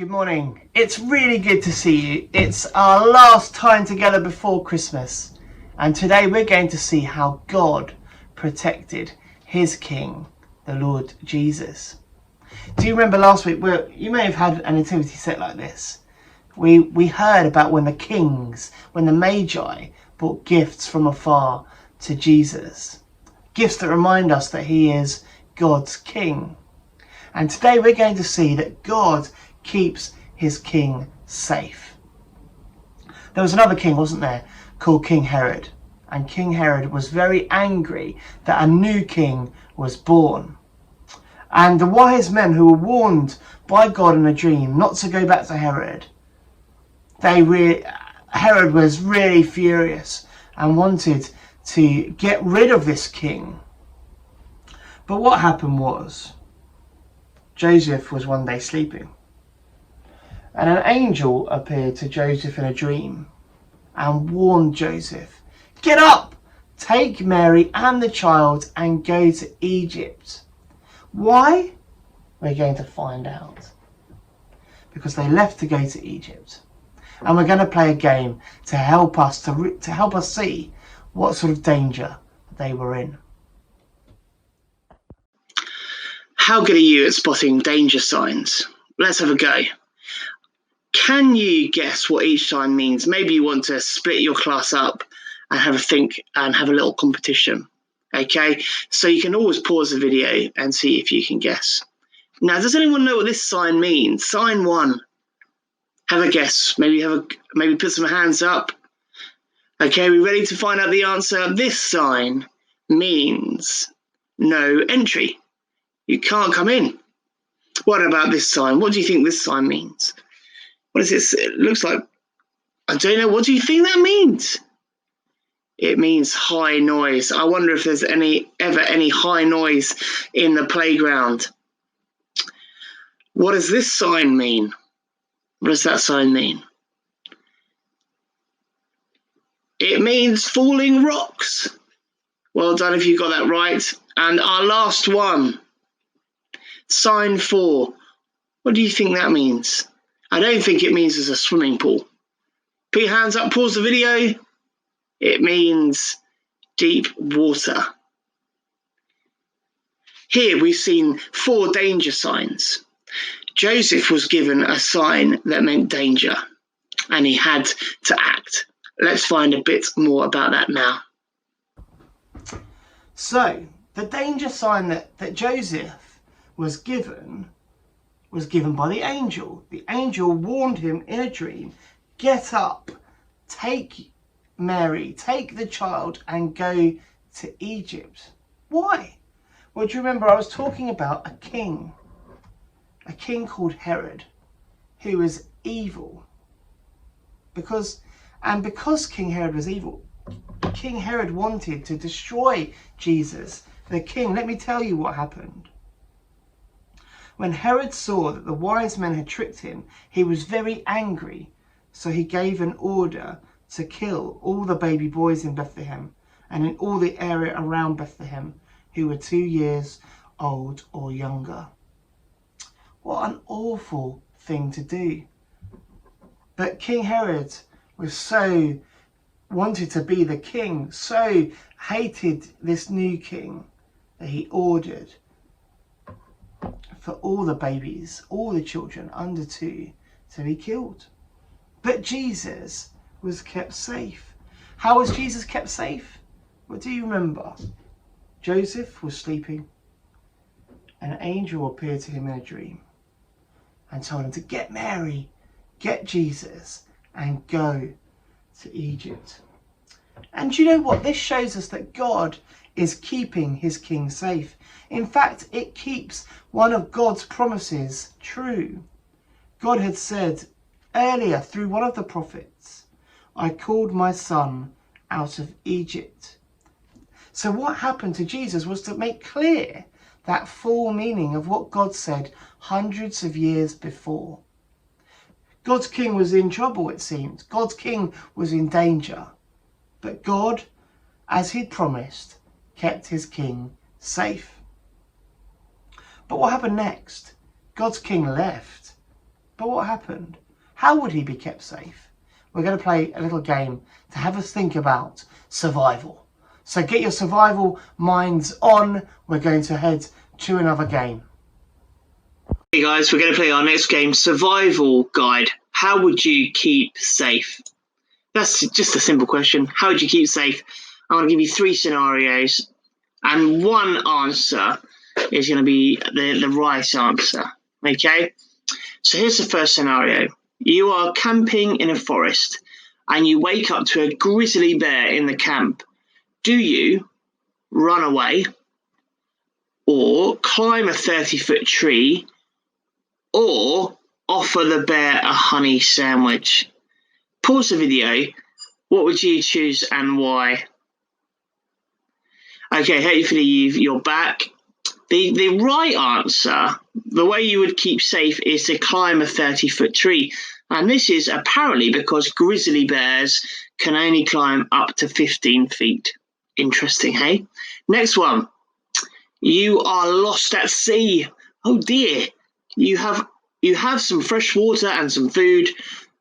Good morning. It's really good to see you. It's our last time together before Christmas, and today we're going to see how God protected his King, the Lord Jesus. Do you remember last week? You may have had a nativity set like this. We heard about when the Magi brought gifts from afar to Jesus. Gifts that remind us that he is God's King. And today we're going to see that God keeps his king safe. There was another king, wasn't there, called King Herod. And King Herod was very angry that a new king was born. And the wise men who were warned by God in a dream not to go back to Herod, Herod was really furious and wanted to get rid of this king. But what happened was, Joseph was one day sleeping, and an angel appeared to Joseph in a dream and warned Joseph, "Get up, take Mary and the child and go to Egypt." Why? We're going to find out. Because they left to go to Egypt. And we're going to play a game to help us see what sort of danger they were in. How good are you at spotting danger signs? Let's have a go. Can you guess what each sign means? Maybe you want to split your class up and have a think and have a little competition. Okay, so you can always pause the video and see if you can guess. Now, does anyone know what this sign means? Sign 1. Have a guess. Maybe put some hands up. Okay, we ready to find out the answer? This sign means no entry. You can't come in. What about this sign? What do you think this sign means? What is this? It looks like, I don't know. What do you think that means? It means high noise. I wonder if there's ever any high noise in the playground. What does this sign mean? What does that sign mean? It means falling rocks. Well done if you got that right. And our last one, sign 4. What do you think that means? I don't think it means there's a swimming pool. Put your hands up, pause the video. It means deep water. Here we've seen 4 danger signs. Joseph was given a sign that meant danger, and he had to act. Let's find a bit more about that now. So, the danger sign that Joseph was given by the angel. The angel warned him in a dream, "Get up, take Mary, take the child and go to Egypt." Why? Well, do you remember I was talking about a king called Herod, who was evil. Because King Herod was evil, King Herod wanted to destroy Jesus, the king. Let me tell you what happened. When Herod saw that the wise men had tricked him, he was very angry, so he gave an order to kill all the baby boys in Bethlehem and in all the area around Bethlehem who were 2 years old or younger. What an awful thing to do. But King Herod wanted to be the king, so hated this new king, that he ordered for all the babies, all the children under 2 to be killed. But Jesus was kept safe. How was Jesus kept safe? Well, do you remember? Joseph was sleeping. An angel appeared to him in a dream and told him to get Mary, get Jesus, and go to Egypt. And you know what? This shows us that God is keeping his king safe. In fact, it keeps one of God's promises true. God had said earlier through one of the prophets, "I called my son out of Egypt." So what happened to Jesus was to make clear that full meaning of what God said hundreds of years before. God's king was in trouble, it seemed. God's king was in danger. But God, as he'd promised, kept his king safe. But what happened next? God's king left, But what happened? How would he be kept safe? We're going to play a little game to have us think about survival. So get your survival minds on. We're going to head to another game. Hey guys, we're going to play our next game, Survival Guide. How would you keep safe? That's just a simple question. How would you keep safe? I'm going to give you 3 scenarios, and one answer is going to be the right answer. Okay? So here's the first scenario. You are camping in a forest, and you wake up to a grizzly bear in the camp. Do you run away, or climb a 30-foot tree, or offer the bear a honey sandwich? Pause the video. What would you choose and why? Okay, hopefully you're back. The right answer, the way you would keep safe, is to climb a 30-foot tree. And this is apparently because grizzly bears can only climb up to 15 feet. Interesting, hey? Next one. You are lost at sea. Oh dear. You have some fresh water and some food,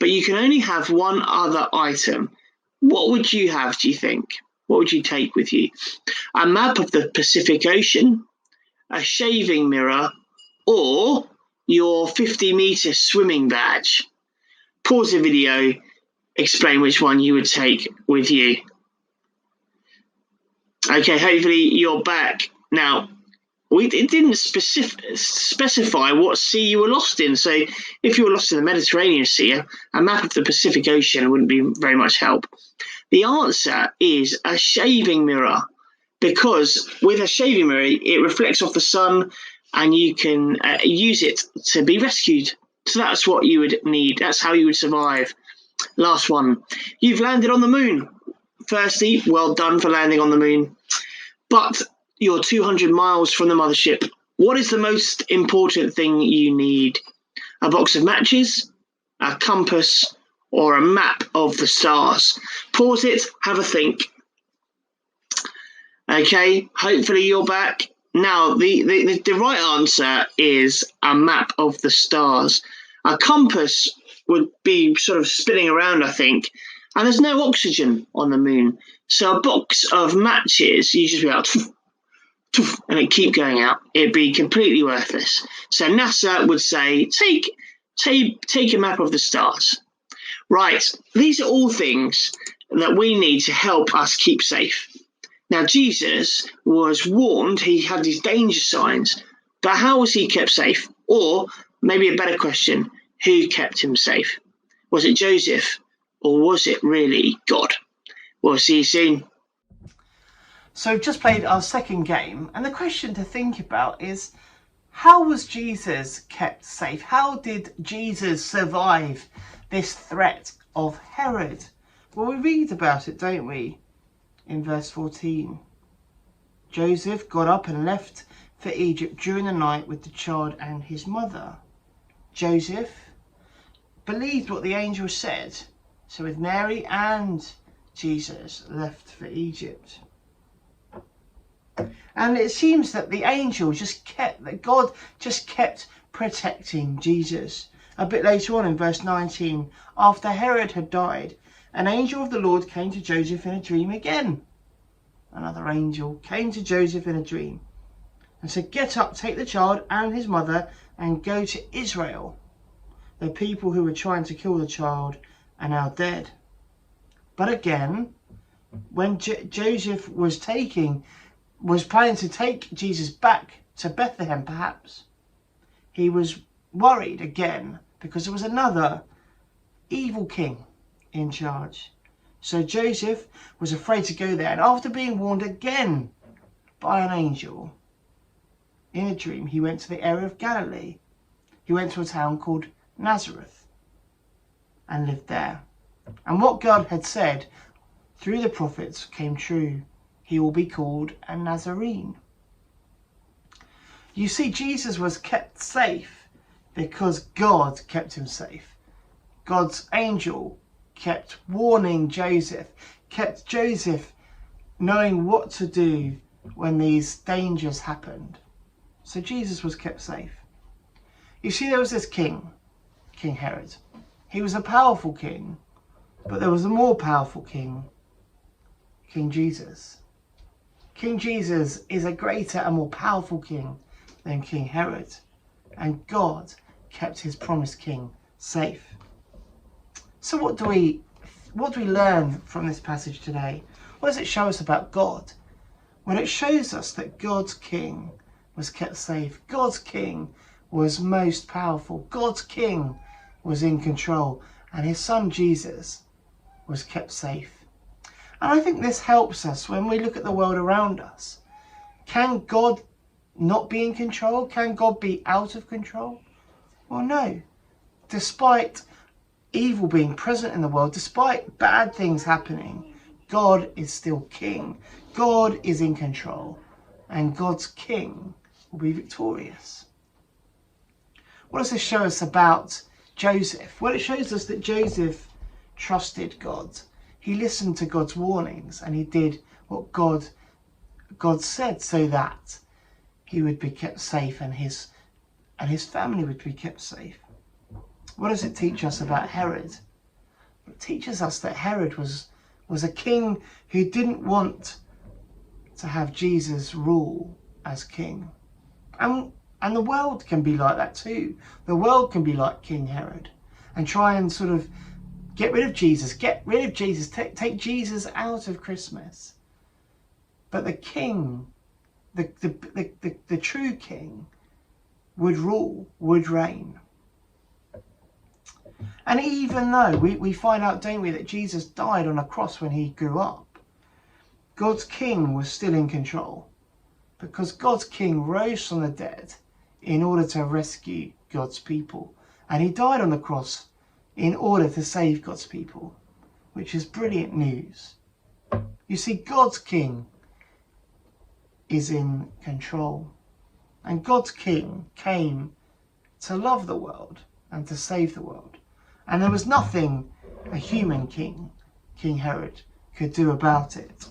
but you can only have one other item. What would you have, do you think? What would you take with you? A map of the Pacific Ocean, a shaving mirror, or your 50-meter swimming badge? Pause the video, explain which one you would take with you. Okay, hopefully you're back. Now, it didn't specify what sea you were lost in. So if you were lost in the Mediterranean Sea, a map of the Pacific Ocean wouldn't be very much help. The answer is a shaving mirror, because with a shaving mirror, it reflects off the sun and you can use it to be rescued. So that's what you would need. That's how you would survive. Last one. You've landed on the moon. Firstly, well done for landing on the moon. But you're 200 miles from the mothership. What is the most important thing you need? A box of matches, a compass, or a map of the stars? Pause it, have a think. Okay, hopefully you're back. Now, the right answer is a map of the stars. A compass would be sort of spinning around, I think, and there's no oxygen on the moon. So a box of matches, you just be like, and it keep going out. It'd be completely worthless. So NASA would say, take a map of the stars. Right, these are all things that we need to help us keep safe. Now, Jesus was warned, he had these danger signs, but how was he kept safe? Or maybe a better question, who kept him safe? Was it Joseph, or was it really God? We'll see you soon. So we've just played our second game, and the question to think about is, how was Jesus kept safe? How did Jesus survive this threat of Herod? Well, we read about it, don't we, in verse 14. Joseph got up and left for Egypt during the night with the child and his mother. Joseph believed what the angel said, so with Mary and Jesus left for Egypt. And it seems that God just kept protecting Jesus. A bit later on in verse 19, after Herod had died, an angel of the Lord came to Joseph in a dream again. Another angel came to Joseph in a dream and said, "Get up, take the child and his mother and go to Israel. The people who were trying to kill the child are now dead." But again, when Joseph was planning to take Jesus back to Bethlehem, perhaps, he was worried again because there was another evil king in charge. So Joseph was afraid to go there, and after being warned again by an angel in a dream, he went to the area of Galilee. He went to a town called Nazareth and lived there. And what God had said through the prophets came true. He will be called a Nazarene. You see, Jesus was kept safe because God kept him safe. God's angel kept warning Joseph, kept Joseph knowing what to do when these dangers happened. So Jesus was kept safe. You see, there was this king King Herod. He was a powerful king, but there was a more powerful king, King Jesus. King Jesus is a greater and more powerful king than King Herod, and God kept his promised king safe. So what do we learn from this passage today? What does it show us about God? Well, it shows us that God's king was kept safe. God's king was most powerful. God's king was in control, and his son Jesus was kept safe. And I think this helps us when we look at the world around us. Can God not be in control? Can God be out of control? Well, no. Despite evil being present in the world, despite bad things happening, God is still king. God is in control, and God's king will be victorious. What does this show us about Joseph? Well, it shows us that Joseph trusted God. He listened to God's warnings, and he did what God said, so that he would be kept safe and his family would be kept safe. What does it teach us about Herod? It teaches us that Herod was a king who didn't want to have Jesus rule as king. And the world can be like that too. The world can be like King Herod and try and sort of get rid of Jesus, take Jesus out of Christmas. But the king, the true king, would rule, would reign. And even though we find out, don't we, that Jesus died on a cross when he grew up, God's king was still in control, because God's king rose from the dead in order to rescue God's people. And he died on the cross in order to save God's people, which is brilliant news. You see, God's king is in control, and God's king came to love the world and to save the world. And there was nothing a human king, King Herod, could do about it.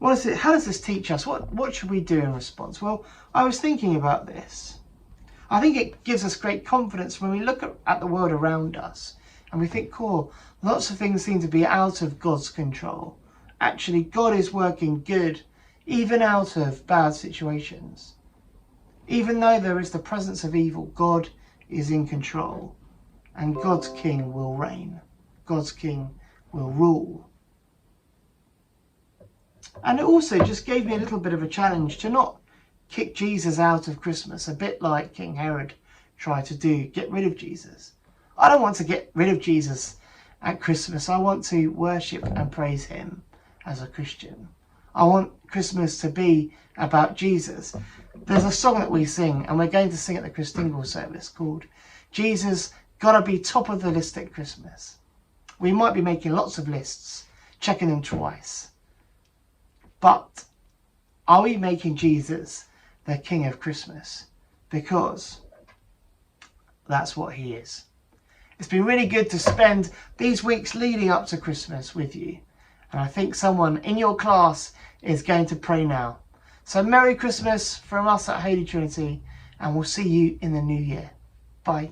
How does this teach us? What should we do in response? Well, I was thinking about this. I think it gives us great confidence when we look at the world around us and we think, cool, lots of things seem to be out of God's control. Actually, God is working good, even out of bad situations. Even though there is the presence of evil, God is in control, and God's king will reign. God's king will rule. And it also just gave me a little bit of a challenge to not kick Jesus out of Christmas, a bit like King Herod tried to do, get rid of Jesus. I don't want to get rid of Jesus at Christmas. I want to worship and praise him as a Christian. I want Christmas to be about Jesus. There's a song that we sing, and we're going to sing at the Christingle service, called Jesus Gotta Be Top of the List at Christmas. We might be making lots of lists, checking them twice. But are we making Jesus the King of Christmas? Because that's what he is. It's been really good to spend these weeks leading up to Christmas with you. And I think someone in your class is going to pray now. So Merry Christmas from us at Holy Trinity, and we'll see you in the new year. Bye.